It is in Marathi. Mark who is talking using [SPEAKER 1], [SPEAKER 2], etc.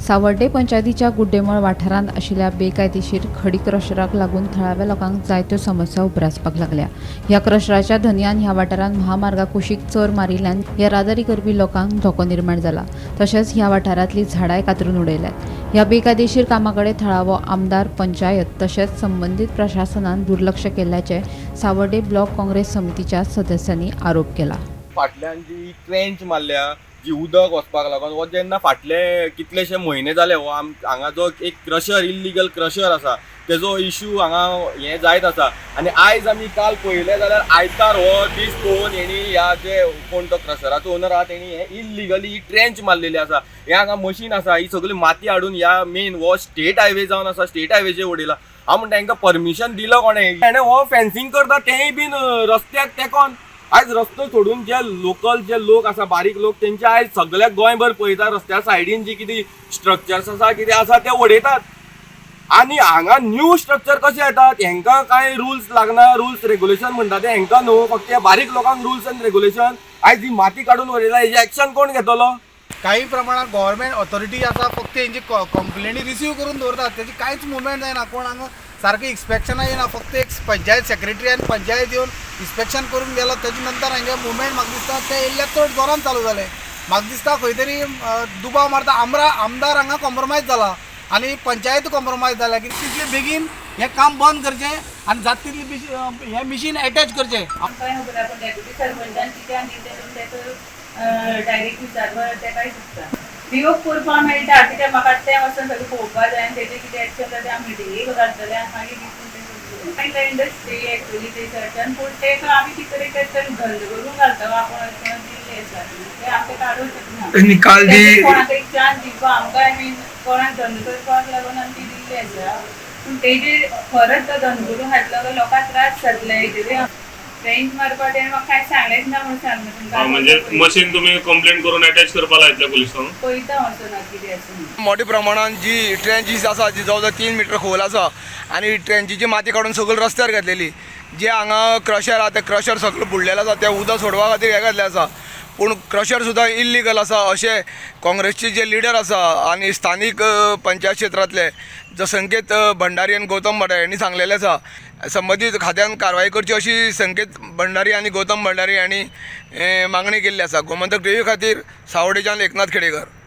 [SPEAKER 1] सावर्डे पंचायतीच्या गुड्डेमळ वाठारांत आशिल्ल्या बेकायदेशीर खडी क्रशराक लागून थळाव्या लोकांक जायत्यो समस्या उप्रासपाक लागल्या। ह्या क्रशराच्या धन्यान ह्या वाठारांत महामार्गा कुशीक चोर मारिल्ल्यान येरादारी करपी लोकांक धोको निर्माण जाला। तशेंच ह्या वाठारांतली झाडांय कातरून उडयल्यात। ह्या बेकायदेशीर कामाकडे थळावो आमदार, पंचायत तशेंच संबंधीत प्रशासनान दुर्लक्ष केल्ल्याचे सावर्डे ब्लॉक काँग्रेस समितीच्या सदस्यांनी आरोप केला।
[SPEAKER 2] फाटल्यान जी ट्रेंच मारल्या, जी उदक वचपाक लागून वो जेन्ना फाटले कितलेशे म्हयने जाले हो हांगा जो एक क्रशर इल्लीगल क्रशर आसा तेजो इश्यू हांगा हे जायत आसा। आनी आयज आमी काल पळयलें जाल्यार आयतार हो दीस पळोवन हेणी ह्या जे कोण तो क्रशराचो ओनर आहा तेणी हे इल्लीगली ही ट्रेंच मारलेली आसा। हे हांगा मशीन आसा, ही सगळी माती हाडून ह्या मेन हो स्टेट हायवे जावन आसा, स्टेट हायवेचेर उडयला। हांव म्हणटा हांकां परमिशन दिलं कोणें? हेणें हो फेन्सिंग करता तेंय बीन रस्त्याक तेकोन आज रस्तो सोडून जे लोकल जे लोक आसा, बारीक लोक, तेंचे आयज सगळ्या गोंयभर पळयता रस्त्या सायडीन जी कितें स्ट्रक्चर्स आसा, कितें आसा ते उडयतात। आनी हांगा न्यू स्ट्रक्चर कशे येतात? हेंकां कांय रुल्स लागना, रुल्स रेग्युलेशन म्हणटा ते हेंकां न्हू, फक्त बारीक लोकांक रुल्स एंड रेग्युलेशन। आयज ही माती काडून उडयला, हेजें एक्शन कोण घेतलो?
[SPEAKER 3] काही प्रमाणात गव्हर्नमेंट ऑथॉरिटी आसा, फक्त हेंची कंप्लेनी रिसीव करून दवरतात, तेजी कांयच मुवमेंट जायना। कोण हांगा सारकें इन्स्पेक्शना येना, फक्त एक पंचायत सेक्रेटरी आनी पंचायत येवन इन्स्पेक्शन करून गेलो। तेजे नंतर हांगे मुवमेंट म्हाका दिसता ते इल्ले चड जोरान चालू जाले। म्हाका दिसता खंय तरी दुबाव मारता आमदार हांगा कॉम्प्रोमायज जाला आनी पंचायत कॉम्प्रोमायज जाला की तितले बेगीन हें काम बंद करचें आनी जाता तितली हें मिशीन अटॅच करचें।
[SPEAKER 4] डेप्युटी सरपंचान कित्याक डायरेक्ट विचारपाक ते कांय दिसता रिओप करपाक मेळटा, कित्याक म्हाका तें वचून सगळें पळोवपाक जाय आनी तेजें कितें एक्शन जाता तें हांव मिटिंगेक घालतलें आनी मागीर दिसून इंडस्ट्री एक्चुअली ते सर्टन पूण तेका आमी कितें तरी तें धंदो करून घालता आपण दिल्ले आसा ते आमकां काडूंक शकना। कोणाक एक चान्स दिवपा आमकां आय मीन कोणाक धंदो करपाक लागून आमी ती दिल्ली आसा, पूण तेजे खरंच तो धंदो करून घातलो लोकांक त्रास जातले। हेजेर ट्रेंच मारपा तेणें म्हाका कांय सांगलेंच ना म्हणून सांगलें।
[SPEAKER 5] म्हणजे मशीन तुम्ही कंप्लेंट करून अटॅच करपाक लायतले पुलिसांक?
[SPEAKER 4] पळयता वचून कितें आसा।
[SPEAKER 3] मोठ्या प्रमाणात जी ट्रेंचीस आसा जी जवळ 3 मीटर खोल आसा आनी ट्रेंचीची माती काडून सगळी रस्त्यार घातलेली। जे हांगा क्रशर आहा ते क्रशर सगळें बुडलेलें आसा, ते उदक सोडपा खातीर हे घातलें आसा, पूण क्रशर सुद्दां इल्लीगल आसा अशें काँग्रेसचे जे लिडर आसा आनी स्थानीक पंचायत क्षेत्रांतले जो संकेत भंडारी आनी गौतम भंडारी हांणी सांगलेलें आसा। संबंदीत खात्यान कारवाय करची अशी संकेत भंडारी आनी गौतम भंडारी हांणी मागणी केल्ली आसा। गोमंतक टीव्ही खातीर सावर्डेच्यान एकनाथ खेडेकर।